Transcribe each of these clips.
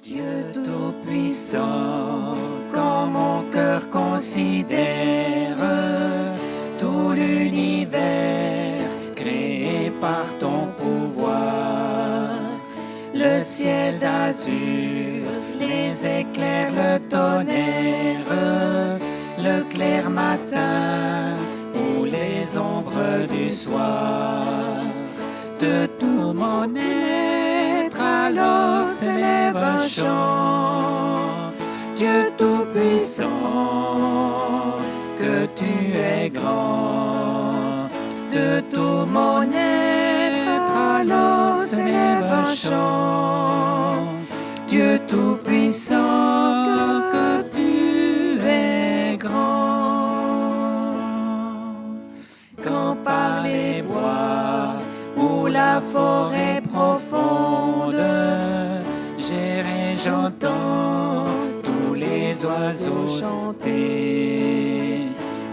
Dieu Tout-Puissant, quand mon cœur considère tout l'univers créé par ton pouvoir, le ciel d'azur, les éclairs, le tonnerre, le clair matin ou les ombres du soir, de tout mon être alors s'élève un chant. Dieu Tout-Puissant, que tu es grand, de tout mon être alors s'élève un chant. Dieu Tout-Puissant, que tu es grand. Quand par les bois ou la forêt profonde, j'erre et j'entends tous les oiseaux chanter.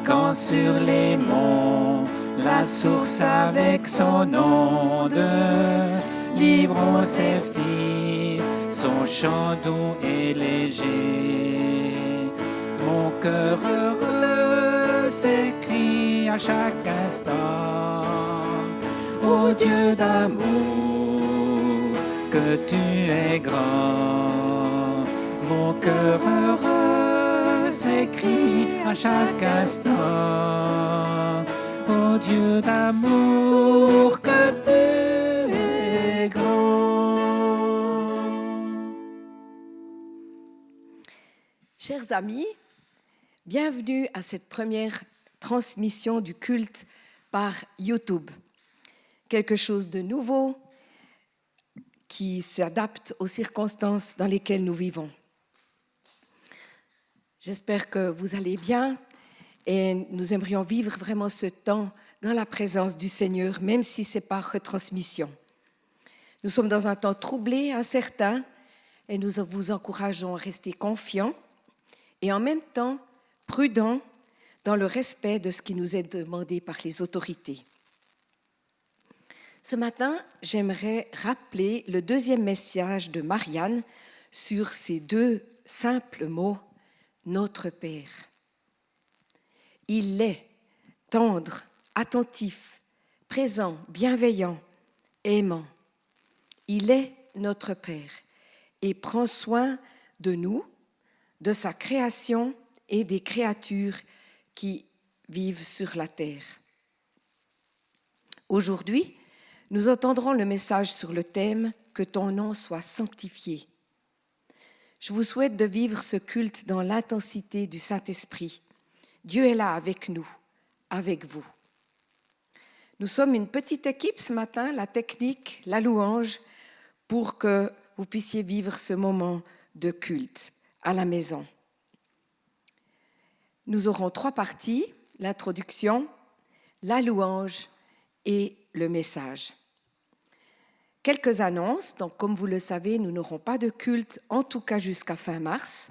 Quand sur les monts, la source avec son onde livrons ses filles, son chant doux et léger. Mon cœur heureux s'écrie à chaque instant: ô Dieu d'amour, que tu es grand. Mon cœur heureux s'écrie à chaque instant: ô Dieu d'amour, que tu es grand. Chers amis, bienvenue à cette première transmission du culte par YouTube. Quelque chose de nouveau qui s'adapte aux circonstances dans lesquelles nous vivons. J'espère que vous allez bien et nous aimerions vivre vraiment ce temps dans la présence du Seigneur, même si c'est par retransmission. Nous sommes dans un temps troublé, incertain, et nous vous encourageons à rester confiants et en même temps prudents dans le respect de ce qui nous est demandé par les autorités. Ce matin, j'aimerais rappeler le deuxième message de Marianne sur ces deux simples mots: notre Père. Il est tendre, attentif, présent, bienveillant, aimant. Il est notre Père et prend soin de nous, de sa création et des créatures qui vivent sur la terre. Aujourd'hui, nous entendrons le message sur le thème « Que ton nom soit sanctifié ». Je vous souhaite de vivre ce culte dans l'intensité du Saint-Esprit. Dieu est là avec nous, avec vous. Nous sommes une petite équipe ce matin, la technique, la louange, pour que vous puissiez vivre ce moment de culte à la maison. Nous aurons 3 parties, l'introduction, la louange et le message. Quelques annonces. Donc, comme vous le savez, nous n'aurons pas de culte, en tout cas jusqu'à fin mars.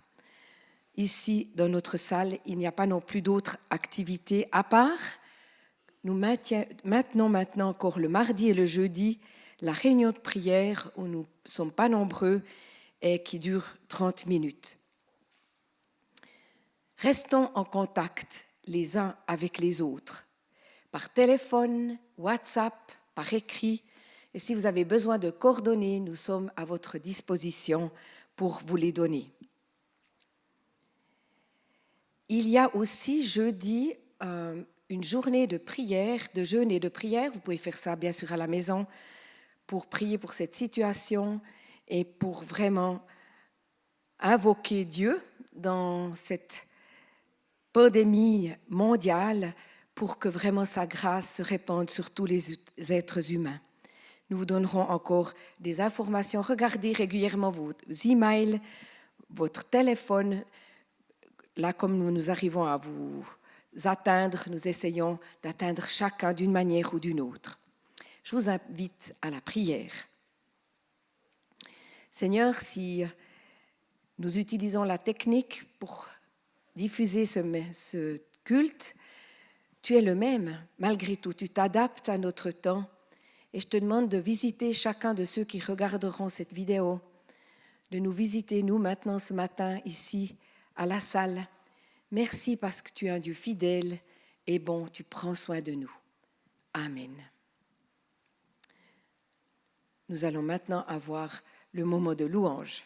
Ici, dans notre salle, il n'y a pas non plus d'autres activités à part. Nous maintenons maintenant encore le mardi et le jeudi la réunion de prière où nous ne sommes pas nombreux et qui dure 30 minutes. Restons en contact les uns avec les autres, par téléphone, WhatsApp, par écrit. Et si vous avez besoin de coordonnées, nous sommes à votre disposition pour vous les donner. Il y a aussi jeudi une journée de prière, de jeûne et de prière. Vous pouvez faire ça bien sûr à la maison pour prier pour cette situation et pour vraiment invoquer Dieu dans cette pandémie mondiale pour que vraiment sa grâce se répande sur tous les êtres humains. Nous vous donnerons encore des informations. Regardez régulièrement vos emails, votre téléphone. Là, comme nous arrivons à vous atteindre, nous essayons d'atteindre chacun d'une manière ou d'une autre. Je vous invite à la prière. Seigneur, si nous utilisons la technique pour diffuser ce culte, tu es le même, malgré tout. Tu t'adaptes à notre temps. Et je te demande de visiter chacun de ceux qui regarderont cette vidéo, de nous visiter, nous, maintenant, ce matin, ici, à la salle. Merci parce que tu es un Dieu fidèle et bon, tu prends soin de nous. Amen. Nous allons maintenant avoir le moment de louange.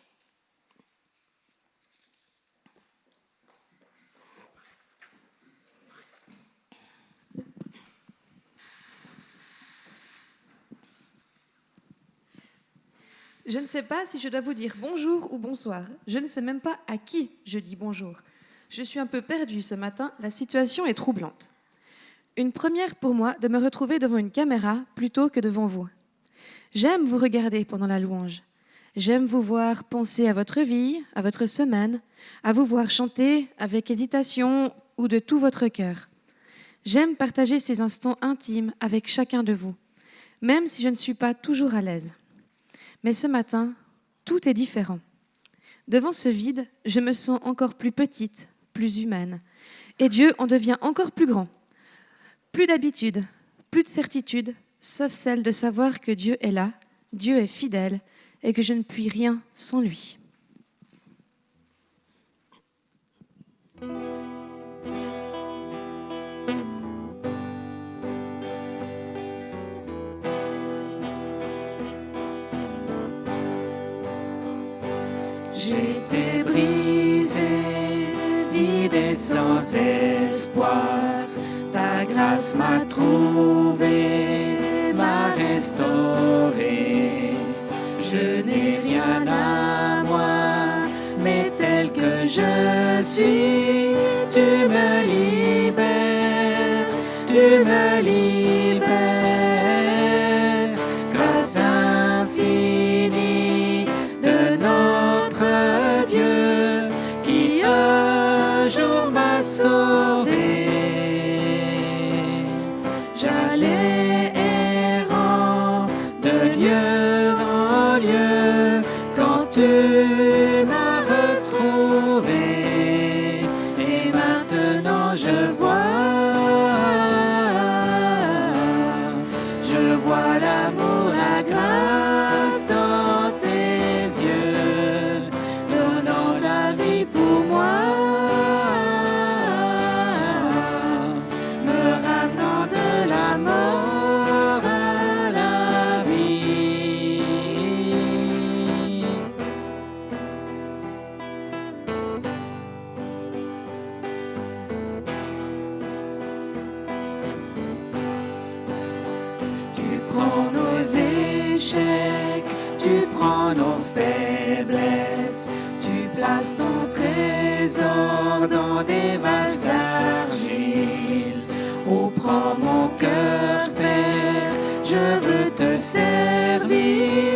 Je ne sais pas si je dois vous dire bonjour ou bonsoir. Je ne sais même pas à qui je dis bonjour. Je suis un peu perdue ce matin, la situation est troublante. Une première pour moi de me retrouver devant une caméra plutôt que devant vous. J'aime vous regarder pendant la louange. J'aime vous voir penser à votre vie, à votre semaine, à vous voir chanter avec hésitation ou de tout votre cœur. J'aime partager ces instants intimes avec chacun de vous, même si je ne suis pas toujours à l'aise. Mais ce matin, tout est différent. Devant ce vide, je me sens encore plus petite, plus humaine. Et Dieu en devient encore plus grand. Plus d'habitude, plus de certitude, sauf celle de savoir que Dieu est là, Dieu est fidèle et que je ne puis rien sans lui. J'étais brisé, vide et sans espoir. Ta grâce m'a trouvé, m'a restauré. Je n'ai rien à moi, mais tel que je suis, tu me libères, tu me libères. Grâce infinie de notre Dieu qui un jour m'a sauvé. J'allais errant de lieu en lieu quand tu m'as retrouvé. Et maintenant je vois l'amour, la grâce dans tes yeux, donnant la vie pour moi, me ramenant de la mort à la vie. Tu prends nos échecs, tu prends nos faiblesses, tu places ton trésor dans des vases d'argile. Oh, prends mon cœur, Père, je veux te servir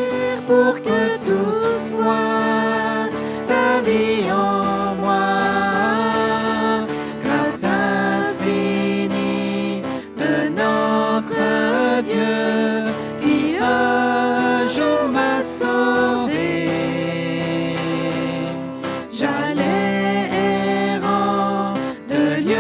pour que tout soit ta vie en moi. Grâce infinie de notre Dieu qui un jour m'a sauvé. J'allais errant de lieu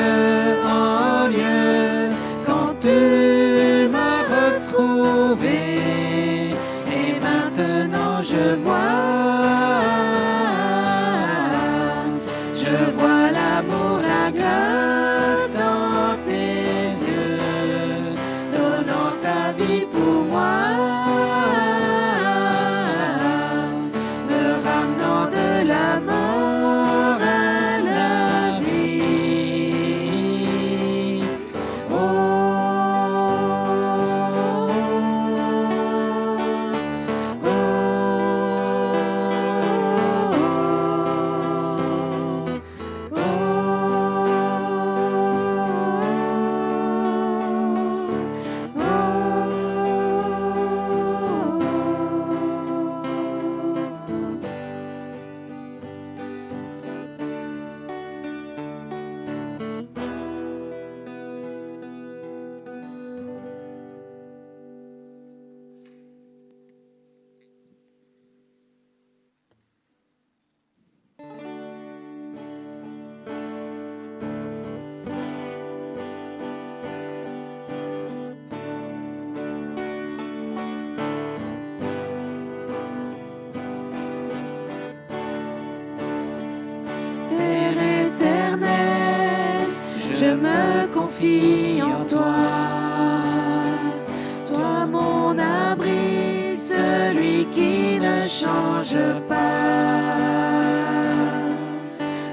je me confie en toi. Toi mon abri, celui qui ne change pas.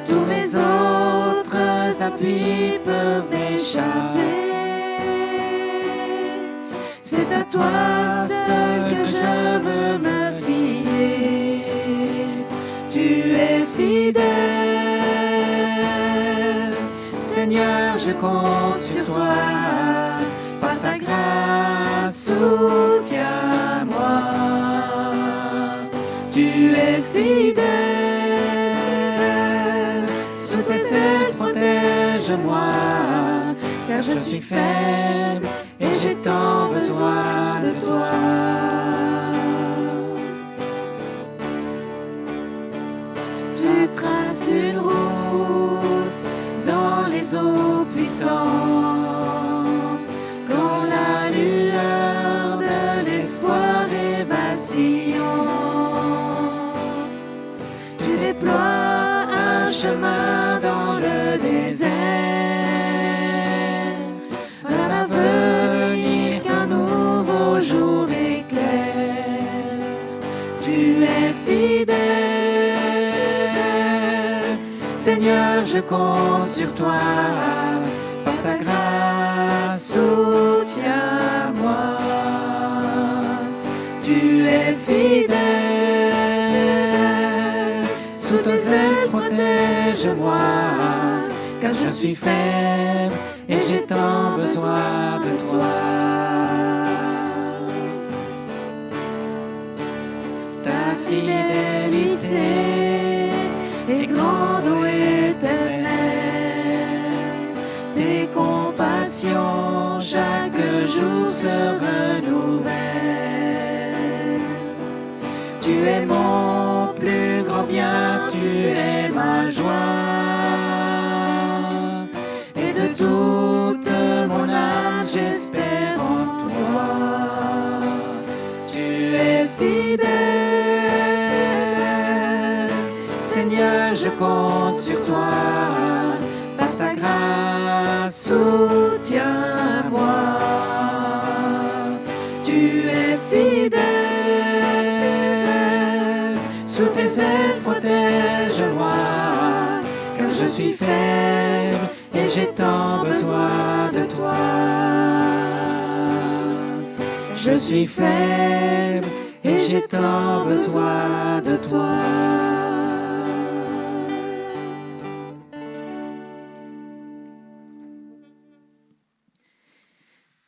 Tous mes autres appuis peuvent m'échapper. C'est à toi seul que je veux me fier. Tu es fidèle, Seigneur, je compte sur toi. Par ta grâce, soutiens-moi. Tu es fidèle, sous tes ailes protège-moi, car je suis faible et j'ai tant besoin de toi. Tu traces une route dans les eaux puissantes, quand la lueur de l'espoir est vacillante. Tu déploies un chemin dans le désert, un avenir qu'un nouveau jour éclaire. Tu es fidèle, Seigneur, je compte sur toi. Par ta grâce, soutiens-moi. Tu es fidèle, sous tes ailes protège-moi, car je suis faible et j'ai tant besoin de toi. Ta fidélité est grande, ô Éternel, tes compassions chaque jour se renouvellent. Tu es mon plus grand bien, tu es ma joie, et de toute mon âme j'espère en toi. Tu es fidèle, Seigneur, je compte sur toi. Par ta grâce, soutiens-moi. Tu es fidèle, sous tes ailes protège-moi, car je suis faible et j'ai tant besoin de toi. Je suis faible et j'ai tant besoin de toi.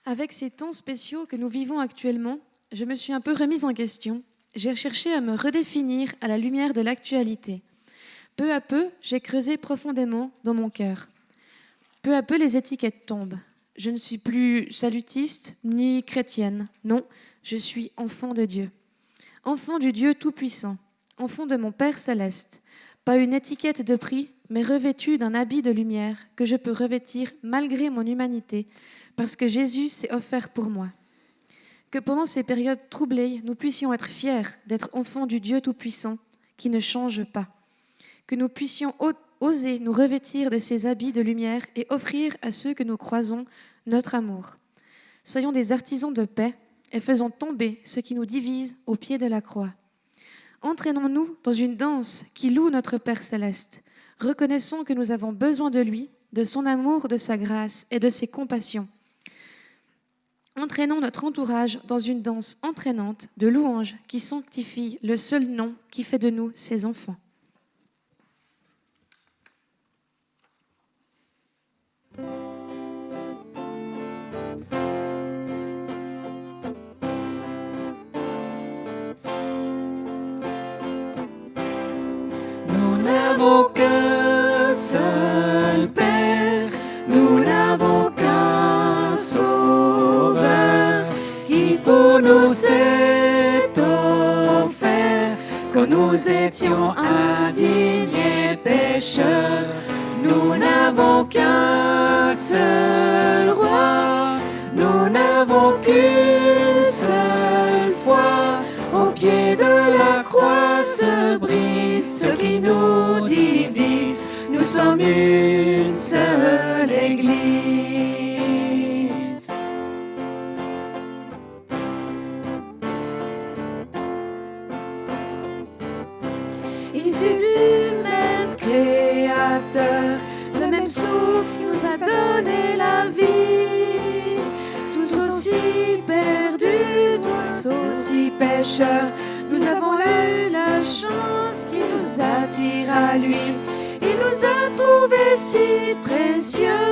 Avec ces temps spéciaux que nous vivons actuellement, je me suis un peu remise en question. J'ai cherché à me redéfinir à la lumière de l'actualité. Peu à peu, j'ai creusé profondément dans mon cœur. Peu à peu, les étiquettes tombent. Je ne suis plus salutiste ni chrétienne. Non, je suis enfant de Dieu. Enfant du Dieu Tout-Puissant. Enfant de mon Père Céleste. Pas une étiquette de prix, mais revêtue d'un habit de lumière que je peux revêtir malgré mon humanité, parce que Jésus s'est offert pour moi. Que pendant ces périodes troublées, nous puissions être fiers d'être enfants du Dieu Tout-Puissant, qui ne change pas. Que nous puissions oser nous revêtir de ces habits de lumière et offrir à ceux que nous croisons notre amour. Soyons des artisans de paix et faisons tomber ce qui nous divise au pied de la croix. Entraînons-nous dans une danse qui loue notre Père Céleste. Reconnaissons que nous avons besoin de lui, de son amour, de sa grâce et de ses compassions. Entraînons notre entourage dans une danse entraînante de louanges qui sanctifie le seul nom qui fait de nous ses enfants. Nous n'avons qu'un seul Père, nous n'avons qu'un Sauveur, qui pour nous s'est offert, quand nous étions indignes et pécheurs. Nous n'avons qu'un seul Roi, nous n'avons qu'une seule foi. Au pied de la croix se brise ce qui nous divise. Nous sommes sommes une seule Église. Issus du même Créateur, le même souffle nous a donné la vie. Tous aussi perdus, tous aussi pécheurs, nous avons eu la chance qu'il nous attire à lui. Il nous a trouvés si précieux,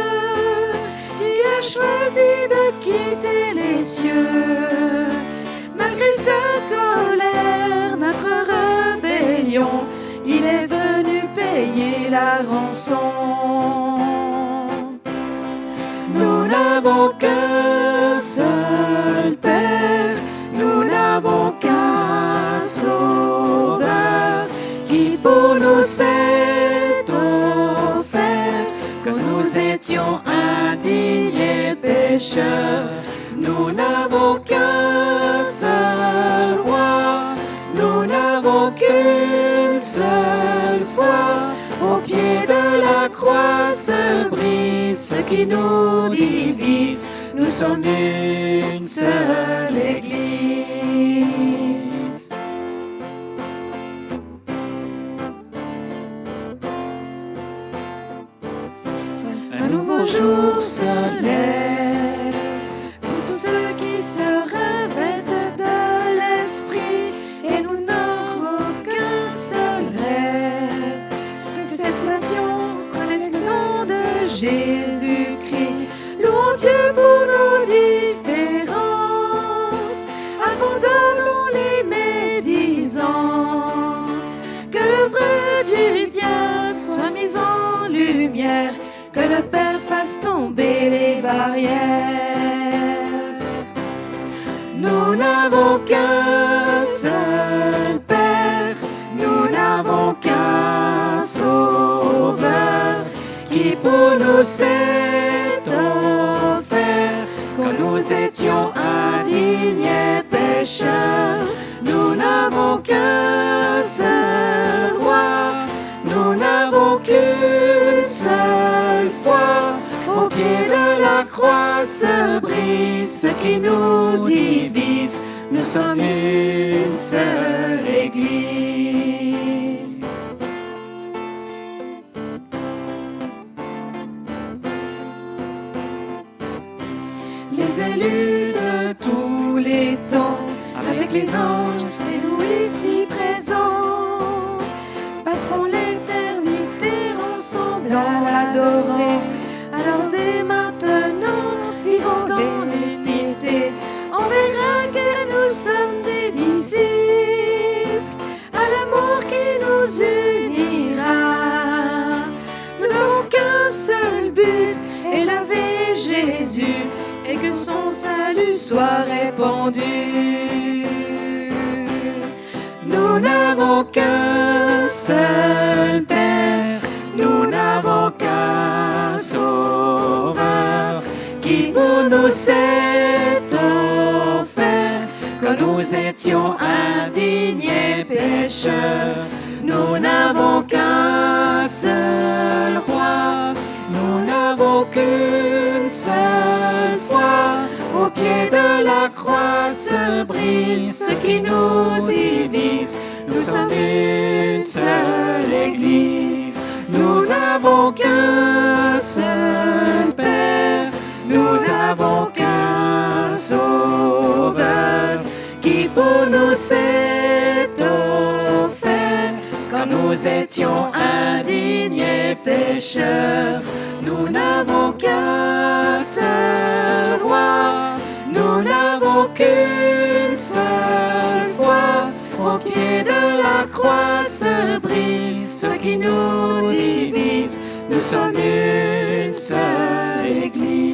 il a choisi de quitter les cieux. Malgré sa colère, notre rébellion, il est venu payer la rançon. Nous n'avons qu'un seul Père, nous n'avons qu'un Sauveur, qui pour nous s'est offert, quand nous étions indignes et pécheurs. Nous n'avons qu'un seul Roi, nous n'avons qu'une seule foi. Au pied de la croix se brise ce qui nous divise. Nous sommes une seule Église. Un nouveau jour se lève pour tous ceux qui se revêtent de l'esprit, et nous n'aurons qu'un seul rêve, que cette nation connaisse le nom de Jésus-Christ. Louons Dieu pour nos différences, abandonnons les médisances, que l'œuvre du diable soit mise en lumière, que le Père fasse tomber les barrières. Nous n'avons qu'un seul Père, nous n'avons qu'un Sauveur, qui pour nous s'est offert, quand nous étions indignes et pécheurs. Nous n'avons qu'un seul Roi, nous n'avons qu'une seule foi. Au pied de la croix se brise ce qui nous divise. Nous sommes une seule Église. Les élus de tous les temps, avec les anges et nous ici présents, passeront l'éternité ensemble à l'adorer. Alors dès maintenant, vivons dans l'unité, on verra que nous sommes ses disciples, à l'amour qui nous unira. Nous n'avons qu'un seul but, élever Jésus, et que son salut soit répandu. Nous n'avons qu'un seul Père, nous n'avons qu'un Sauveur, qui pour nous s'est offert, quand nous étions indignes et pécheurs. Nous n'avons qu'un seul Roi, nous n'avons qu'une seule foi. Au pied de la croix se brise ce qui nous divise. Nous sommes une seule Église. Nous n'avons qu'un seul Père, nous n'avons qu'un Sauveur, qui pour nous s'est offert, quand nous étions indignes et pécheurs. Nous n'avons qu'un seul Roi, nous n'avons qu'une seule foi. Au pied de la croix se brise ce qui nous divise. Nous sommes une seule Église.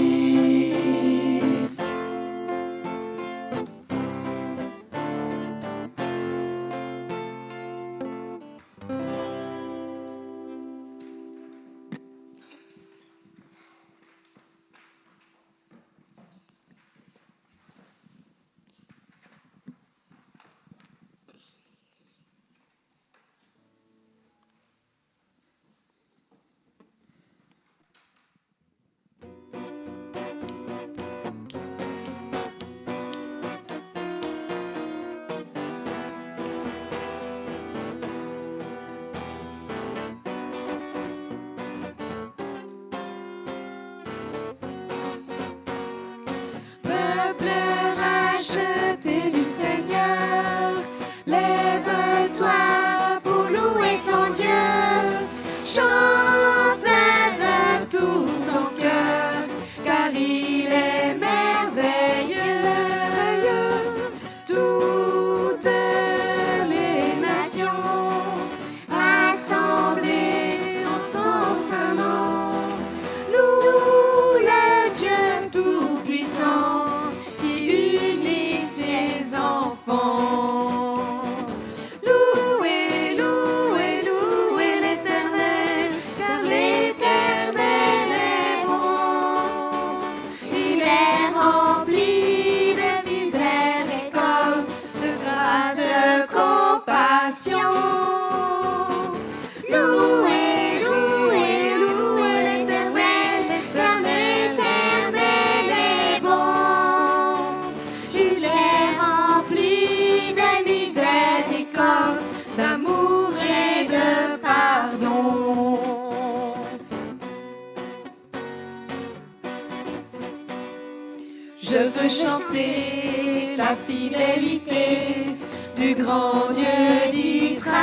Je veux chanter ta fidélité du grand Dieu d'Israël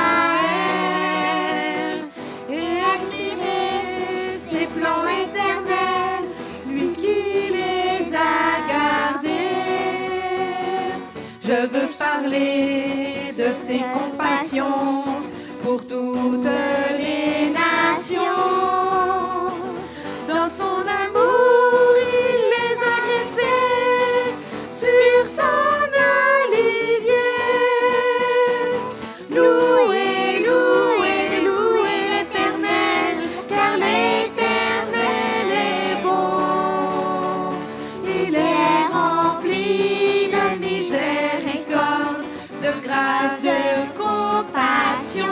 et admirer ses plans éternels, lui qui les a gardés. Je veux parler de ses compassions pour toutes les nations. Dans son amour, il les a greffés sur son olivier. Louez, louez, louez l'Éternel, car l'Éternel est bon. Il est rempli de miséricorde, de grâce, de compassion.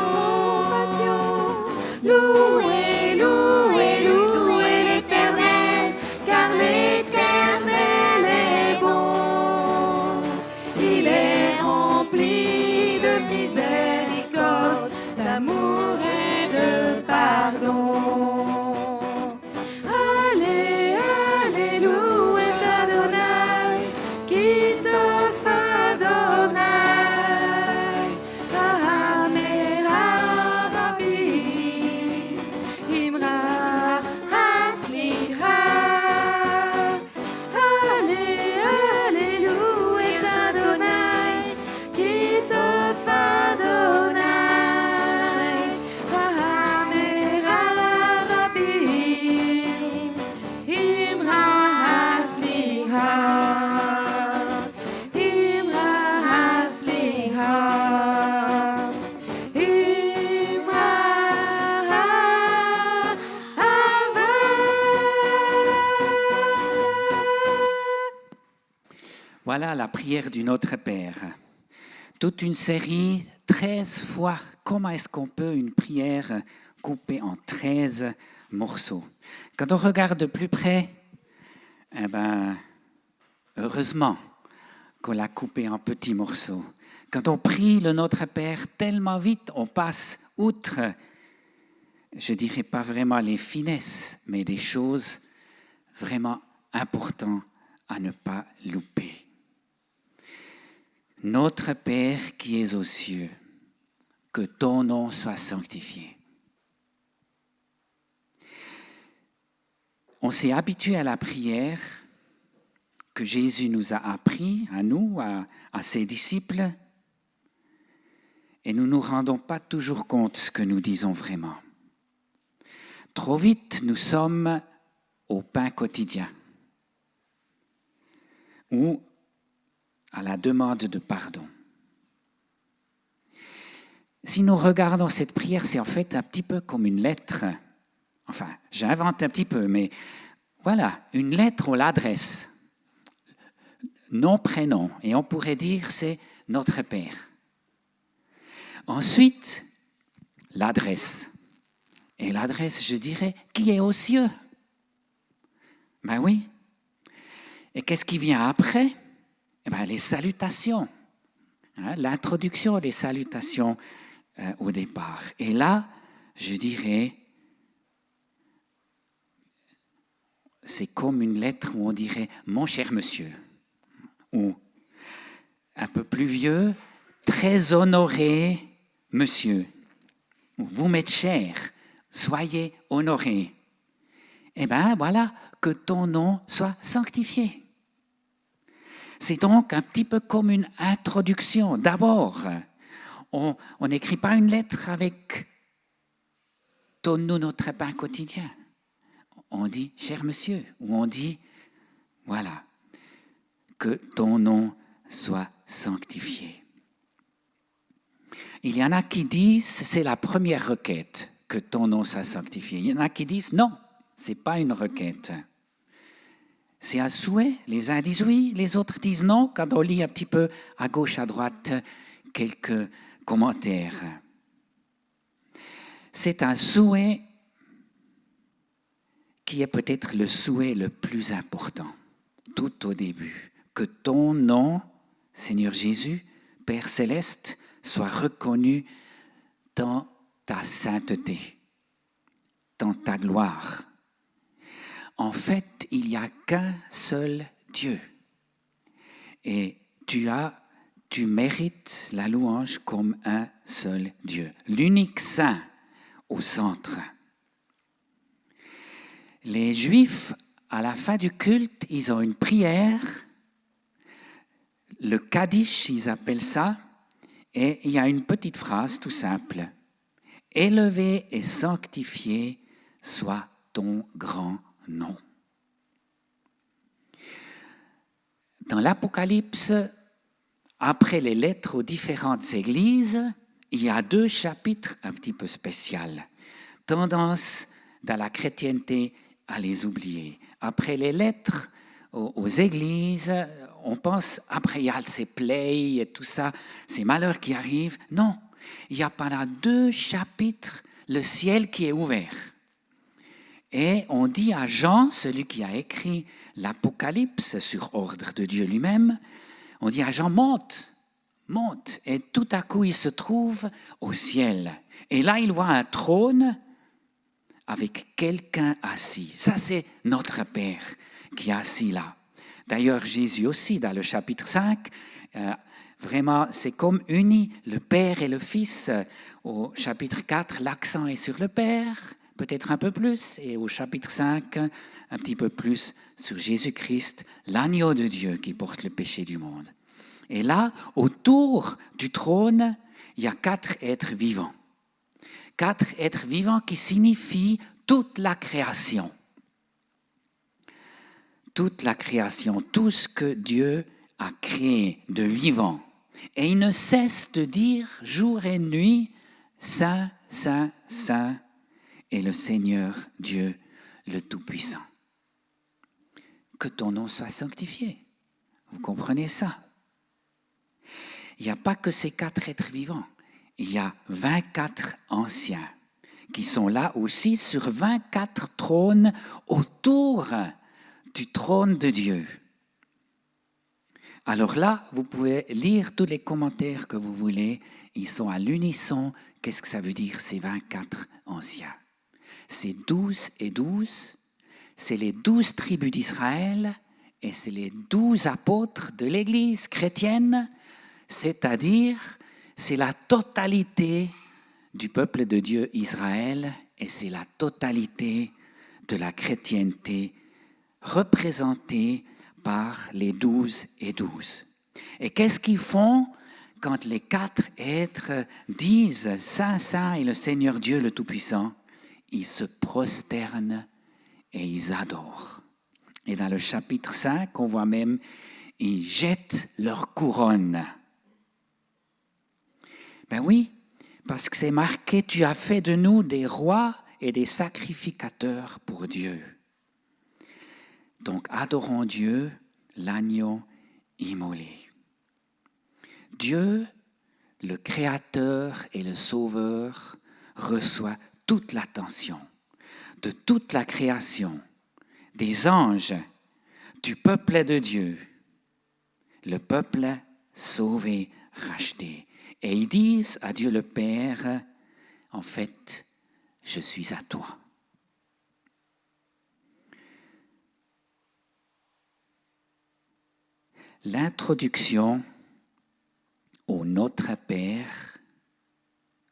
Louez, louez, louez l'Éternel, car l'Éternel est bon. Il est rempli de miséricorde, d'amour et de pardon. Allez, alléluia, Adonai, Kitov Adonai, Amera Rabbi, Imra Haslicha. Allez, alléluia, Adonai, Kitov Adonai, Amera Rabbi, Imra Haslicha, Imra Haslicha, Imra Voilà la prière du Notre Père. Toute une série, 13 fois. Comment est-ce qu'on peut une prière coupée en 13 morceaux? Quand on regarde de plus près, eh ben, heureusement qu'on l'a coupé en petits morceaux. Quand on prie le Notre Père tellement vite, on passe outre, je dirais pas vraiment les finesses, mais des choses vraiment importantes à ne pas louper. Notre Père qui es aux cieux, que ton nom soit sanctifié. On s'est habitué à la prière que Jésus nous a appris, à nous, à ses disciples, et nous ne nous rendons pas toujours compte de ce que nous disons vraiment. Trop vite, nous sommes au pain quotidien ou à la demande de pardon. Si nous regardons cette prière, c'est en fait un petit peu comme une lettre. Enfin, j'invente un petit peu, mais voilà, une lettre, on l'adresse. Nom, prénom. Et on pourrait dire c'est notre Père. Ensuite, l'adresse. Et l'adresse, je dirais, qui est aux cieux? Ben oui. Et qu'est-ce qui vient après? Eh bien, les salutations. L'introduction, les salutations au départ. Et là, je dirais, c'est comme une lettre où on dirait « Mon cher monsieur » ou un peu plus vieux, « Très honoré monsieur » ou « Vous m'êtes cher, soyez honoré ». Eh bien, voilà, que ton nom soit sanctifié. C'est donc un petit peu comme une introduction. D'abord, on n'écrit pas une lettre avec « Donne-nous notre pain quotidien ». On dit « Cher monsieur » ou on dit « Voilà, que ton nom soit sanctifié ». Il y en a qui disent « C'est la première requête, que ton nom soit sanctifié ». Il y en a qui disent « Non, ce n'est pas une requête ». C'est un souhait. Les uns disent oui, les autres disent non. Quand on lit un petit peu à gauche, à droite, quelques commentaires. C'est un souhait qui est peut-être le souhait le plus important, tout au début. Que ton nom, Seigneur Jésus, Père céleste, soit reconnu dans ta sainteté, dans ta gloire. En fait, il n'y a qu'un seul Dieu. Et tu mérites la louange comme un seul Dieu, l'unique saint au centre. Les Juifs, à la fin du culte, ils ont une prière, le Kaddish, ils appellent ça, et il y a une petite phrase tout simple. « Élevé et sanctifié soit ton grand nom. » Dans l'Apocalypse, après les lettres aux différentes églises, il y a 2 chapitres un petit peu spéciaux. Tendance dans la chrétienté à les oublier. Après les lettres aux églises, on pense, après il y a ces plaies et tout ça, ces malheurs qui arrivent. Non, il y a pendant 2 chapitres le ciel qui est ouvert. Et on dit à Jean, celui qui a écrit l'Apocalypse sur ordre de Dieu lui-même, on dit à Jean, monte, monte. Et tout à coup, il se trouve au ciel. Et là, il voit un trône avec quelqu'un assis. Ça, c'est notre Père qui est assis là. D'ailleurs, Jésus aussi, dans le chapitre 5, vraiment, c'est comme uni, le Père et le Fils. Au chapitre 4, l'accent est sur le Père, peut-être un peu plus, et au chapitre 5, un petit peu plus sur Jésus-Christ, l'agneau de Dieu qui porte le péché du monde. Et là, autour du trône, il y a 4 êtres vivants. 4 êtres vivants qui signifient toute la création. Toute la création, tout ce que Dieu a créé de vivant. Et il ne cesse de dire jour et nuit, Saint, Saint, Saint est le Seigneur Dieu le Tout-Puissant. Que ton nom soit sanctifié. Vous comprenez ça? Il n'y a pas que ces 4 êtres vivants. Il y a 24 anciens qui sont là aussi sur 24 trônes autour du trône de Dieu. Alors là, vous pouvez lire tous les commentaires que vous voulez. Ils sont à l'unisson. Qu'est-ce que ça veut dire, ces 24 anciens? C'est 12 et 12. C'est les 12 tribus d'Israël et c'est les 12 apôtres de l'Église chrétienne, c'est-à-dire c'est la totalité du peuple de Dieu Israël et c'est la totalité de la chrétienté représentée par les 12 et 12. Et qu'est-ce qu'ils font quand les 4 êtres disent « Saint, Saint est le Seigneur Dieu le Tout-Puissant » Ils se prosternent et ils adorent. Et dans le chapitre 5, on voit même, ils jettent leur couronne. Ben oui, parce que c'est marqué, tu as fait de nous des rois et des sacrificateurs pour Dieu. Donc adorons Dieu, l'agneau immolé. Dieu, le Créateur et le Sauveur, reçoit toute l'attention de toute la création, des anges, du peuple de Dieu, le peuple sauvé, racheté. Et ils disent à Dieu le Père, en fait, je suis à toi. L'introduction au Notre Père,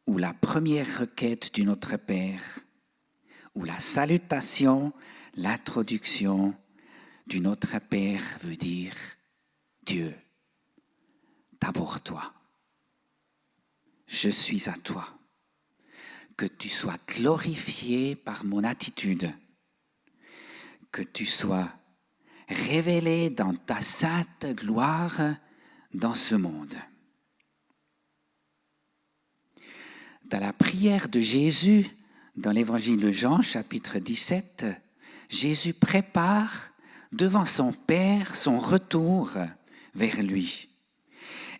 ou la première requête du Notre Père, ou la salutation, l'introduction du Notre Père veut dire Dieu, d'abord toi, je suis à toi, que tu sois glorifié par mon attitude, que tu sois révélé dans ta sainte gloire dans ce monde. Dans la prière de Jésus, dans l'évangile de Jean, chapitre 17, Jésus prépare devant son Père son retour vers lui.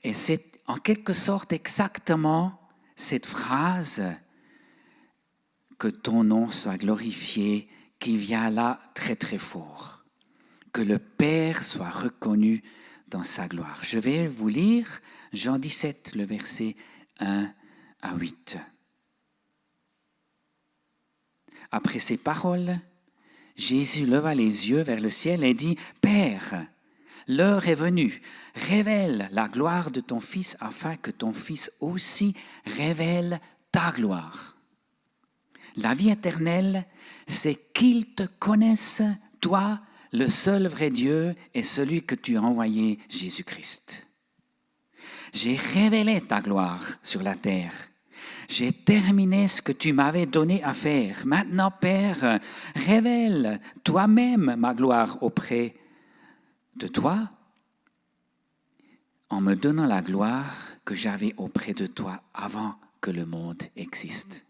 Et c'est en quelque sorte exactement cette phrase « que ton nom soit glorifié » qui vient là très très fort. Que le Père soit reconnu dans sa gloire. Je vais vous lire Jean 17, le verset 1 à 8. Après ces paroles, Jésus leva les yeux vers le ciel et dit « Père, l'heure est venue. Révèle la gloire de ton Fils afin que ton Fils aussi révèle ta gloire. La vie éternelle, c'est qu'ils te connaissent, toi, le seul vrai Dieu et celui que tu as envoyé, Jésus-Christ. J'ai révélé ta gloire sur la terre. J'ai terminé ce que tu m'avais donné à faire. Maintenant, Père, révèle toi-même ma gloire auprès de toi en me donnant la gloire que j'avais auprès de toi avant que le monde existe.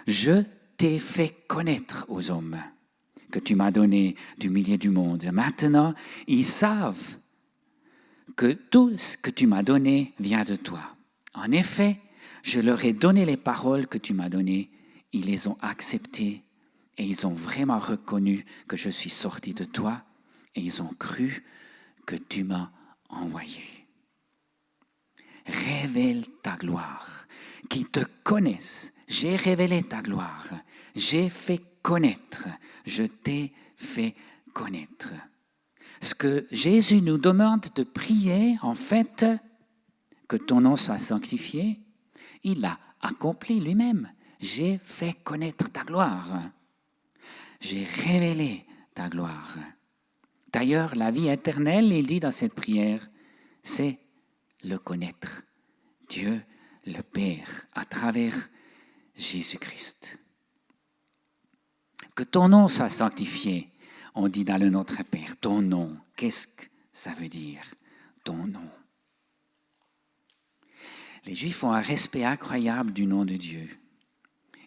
Je t'ai fait connaître aux hommes que tu m'as donné du milieu du monde. Maintenant, ils savent que tout ce que tu m'as donné vient de toi. En effet, je leur ai donné les paroles que tu m'as données, ils les ont acceptées et ils ont vraiment reconnu que je suis sorti de toi et ils ont cru que tu m'as envoyé. Révèle ta gloire, qu'ils te connaissent. J'ai révélé ta gloire, j'ai fait connaître, je t'ai fait connaître. Ce que Jésus nous demande de prier, en fait, que ton nom soit sanctifié, il l'a accompli lui-même. J'ai fait connaître ta gloire. J'ai révélé ta gloire. D'ailleurs, la vie éternelle, il dit dans cette prière, c'est le connaître. Dieu, le Père, à travers Jésus-Christ. Que ton nom soit sanctifié, on dit dans le Notre Père. Ton nom, qu'est-ce que ça veut dire, ton nom? Les Juifs ont un respect incroyable du nom de Dieu.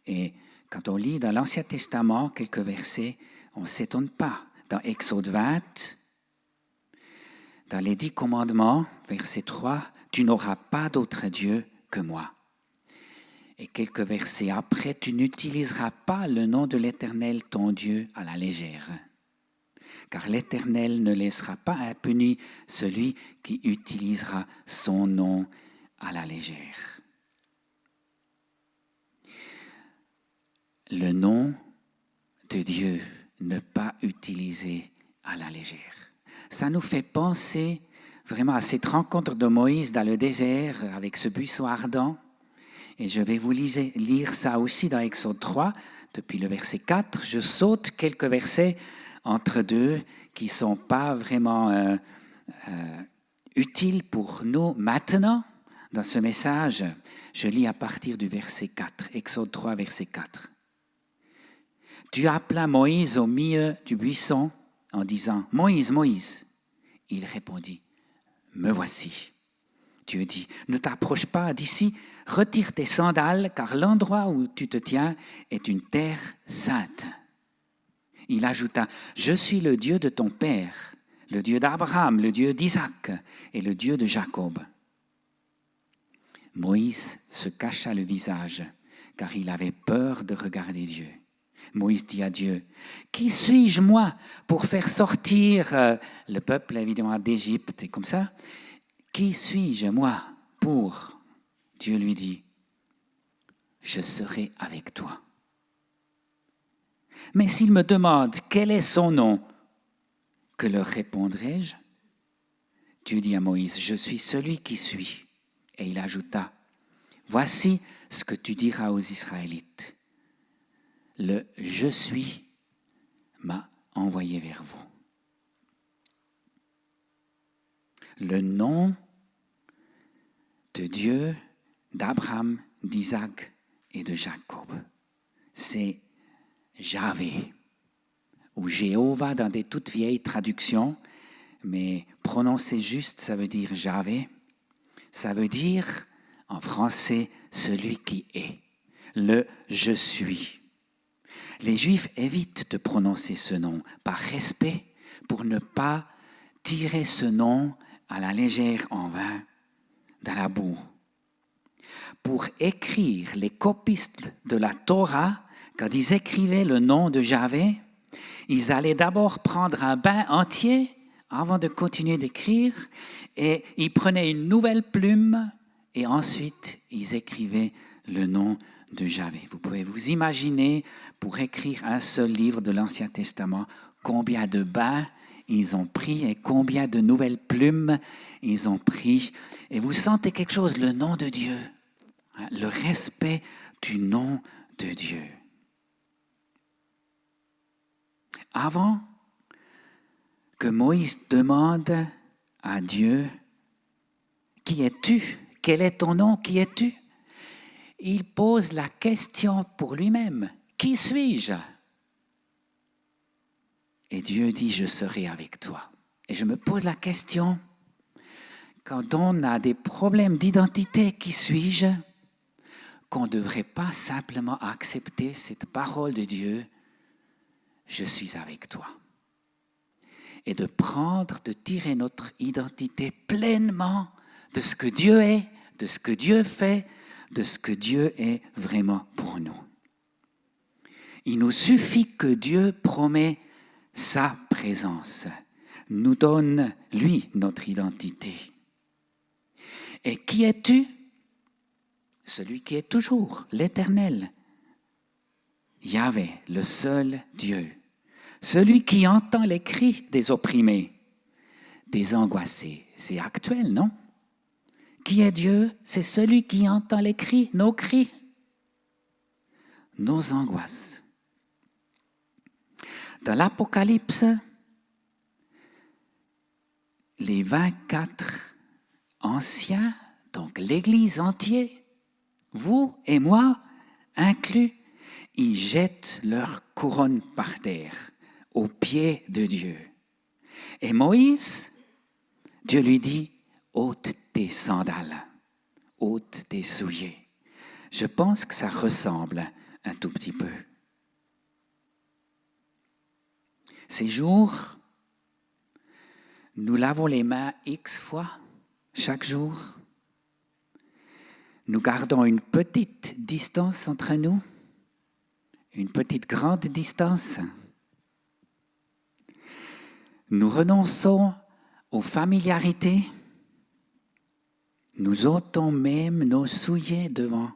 Et quand on lit dans l'Ancien Testament quelques versets, on ne s'étonne pas. Dans Exode 20, dans les 10 commandements, verset 3, « Tu n'auras pas d'autre Dieu que moi. » Et quelques versets après, « Tu n'utiliseras pas le nom de l'Éternel, ton Dieu, à la légère. Car l'Éternel ne laissera pas impuni celui qui utilisera son nom à la légère. » Le nom de Dieu ne pas utilisé à la légère. Ça nous fait penser vraiment à cette rencontre de Moïse dans le désert avec ce buisson ardent. Et je vais vous lire ça aussi dans Exode 3, depuis le verset 4. Je saute quelques versets entre deux qui ne sont pas vraiment utiles pour nous maintenant. Dans ce message, je lis à partir du verset 4, Exode 3, verset 4. Tu appela Moïse au milieu du buisson en disant « Moïse, Moïse !» Il répondit « Me voici !» Dieu dit « Ne t'approche pas d'ici, retire tes sandales, car l'endroit où tu te tiens est une terre sainte. » Il ajouta « Je suis le Dieu de ton père, le Dieu d'Abraham, le Dieu d'Isaac et le Dieu de Jacob. » Moïse se cacha le visage, car il avait peur de regarder Dieu. Moïse dit à Dieu, « Qui suis-je, moi, pour faire sortir le peuple, évidemment, d'Égypte ?» Et comme ça, « Qui suis-je, moi, pour ?» Dieu lui dit, « Je serai avec toi. » Mais s'il me demande, « Quel est son nom ?» Que leur répondrai-je ? Dieu dit à Moïse, « Je suis celui qui suis. » Et il ajouta, « Voici ce que tu diras aux Israélites. Le « Je suis » m'a envoyé vers vous. Le nom de Dieu, d'Abraham, d'Isaac et de Jacob, c'est Yahvé, ou Jéhovah dans des toutes vieilles traductions, mais prononcer juste, ça veut dire Yahvé. Ça veut dire, en français, celui qui est, le « je suis ». Les Juifs évitent de prononcer ce nom par respect pour ne pas tirer ce nom à la légère en vain dans la boue. Pour écrire les copistes de la Torah, quand ils écrivaient le nom de Yahvé, ils allaient d'abord prendre un bain entier avant de continuer d'écrire et ils prenaient une nouvelle plume et ensuite ils écrivaient le nom de Yahvé. Vous pouvez vous imaginer, pour écrire un seul livre de l'Ancien Testament, combien de bains ils ont pris, et combien de nouvelles plumes ils ont pris. Et vous sentez quelque chose, le nom de Dieu, le respect du nom de Dieu. Avant que Moïse demande à Dieu, « Qui es-tu? Quel est ton nom? Qui es-tu » il pose la question pour lui-même, « Qui suis-je » Et Dieu dit, « Je serai avec toi ». Et je me pose la question, quand on a des problèmes d'identité, qui suis-je, qu'on ne devrait pas simplement accepter cette parole de Dieu, je suis avec toi. Et de tirer notre identité pleinement de ce que Dieu est, de ce que Dieu fait, de ce que Dieu est vraiment pour nous. Il nous suffit que Dieu promet sa présence, nous donne, lui, notre identité. Et qui es-tu? Celui qui est toujours, l'Éternel. Yahvé, le seul Dieu. Celui qui entend les cris des opprimés, des angoissés. C'est actuel, non? Qui est Dieu? C'est celui qui entend les cris, nos angoisses. Dans l'Apocalypse, les 24 anciens, donc l'Église entière, vous et moi inclus, ils jettent leur couronne par terre, aux pieds de Dieu. Et Moïse, Dieu lui dit, ôte tes sandales, ôte tes souliers. Je pense que ça ressemble un tout petit peu. Ces jours, nous lavons les mains X fois chaque jour. Nous gardons une petite distance entre nous, une petite grande distance. Nous renonçons aux familiarités. Nous ôtons même nos souliers devant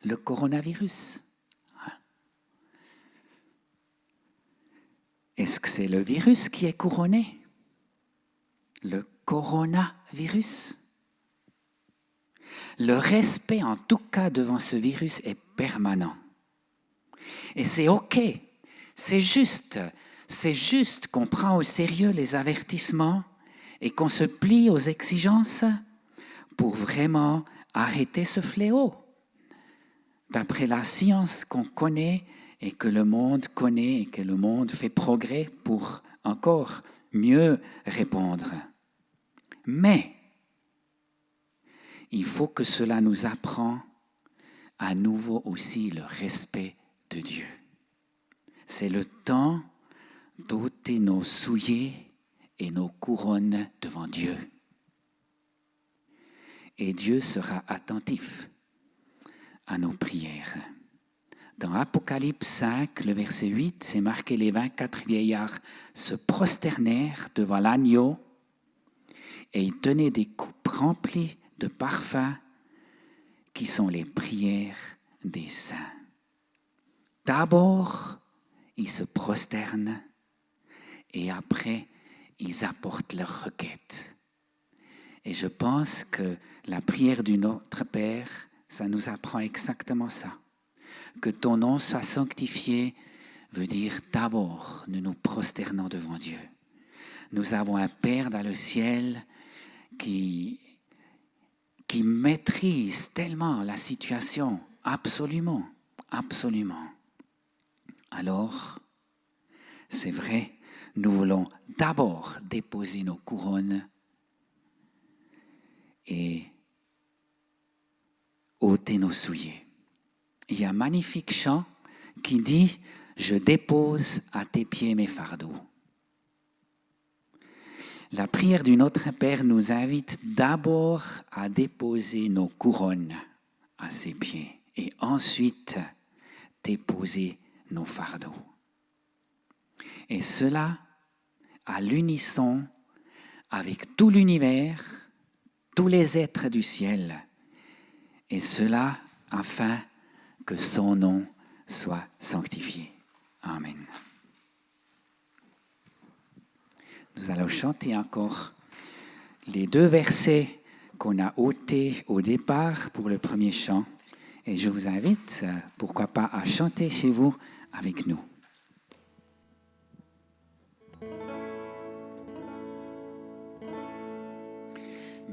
le coronavirus. Est-ce que c'est le virus qui est couronné? Le coronavirus? Le respect, en tout cas, devant ce virus est permanent. Et c'est OK, c'est juste qu'on prend au sérieux les avertissements et qu'on se plie aux exigences pour vraiment arrêter ce fléau. D'après la science qu'on connaît et que le monde connaît et que le monde fait progrès pour encore mieux répondre. Mais il faut que cela nous apprenne à nouveau aussi le respect de Dieu. C'est le temps d'ôter nos souliers et nos couronnes devant Dieu. Et Dieu sera attentif à nos prières. Dans Apocalypse 5, le verset 8, c'est marqué, les 24 vieillards se prosternèrent devant l'agneau et ils tenaient des coupes remplies de parfums qui sont les prières des saints. D'abord, ils se prosternent et après, ils apportent leurs requêtes. Et je pense que la prière du Notre Père, ça nous apprend exactement ça. Que ton nom soit sanctifié veut dire d'abord nous nous prosternons devant Dieu. Nous avons un Père dans le ciel qui maîtrise tellement la situation, absolument. Alors, c'est vrai, nous voulons d'abord déposer nos couronnes et ôter nos souliers. Il y a un magnifique chant qui dit « Je dépose à tes pieds mes fardeaux ». La prière du Notre Père nous invite d'abord à déposer nos couronnes à ses pieds et ensuite déposer nos fardeaux. Et cela à l'unisson avec tout l'univers, tous les êtres du ciel, et cela afin que son nom soit sanctifié. Amen. nous allons chanter encore les 2 versets qu'on a ôtés au départ pour le premier chant. Et je vous invite, pourquoi pas, à chanter chez vous avec nous.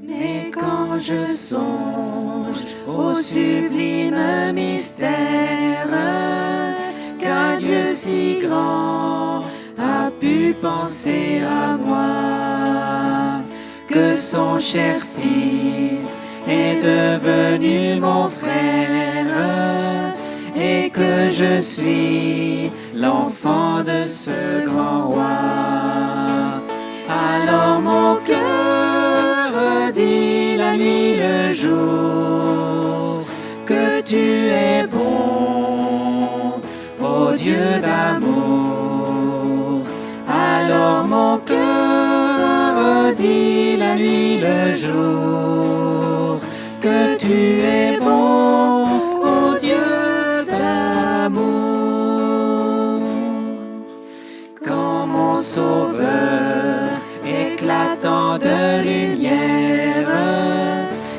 Mais quand je songe au sublime mystère qu'un Dieu si grand a pu penser à moi, que son cher Fils est devenu mon frère et que je suis l'enfant de ce grand roi, alors mon cœur dit la nuit le jour que tu es bon, ô Dieu d'amour. Alors mon cœur dit la nuit le jour que tu es bon, ô Dieu d'amour. Quand mon Sauveur éclatant de lumière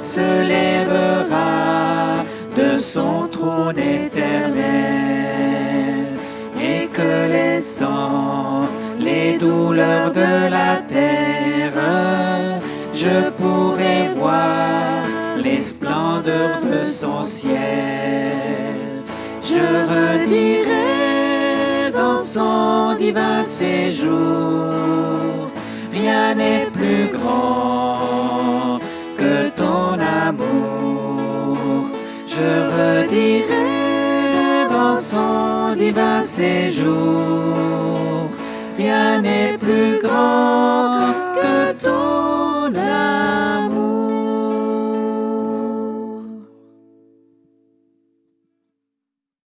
se lèvera de son trône éternel et que laissant les douleurs de la terre, je pourrai voir les splendeurs de son ciel. Je redirai dans son divin séjour, rien n'est plus grand que ton amour. Je redirai dans son divin séjour, rien n'est plus grand que ton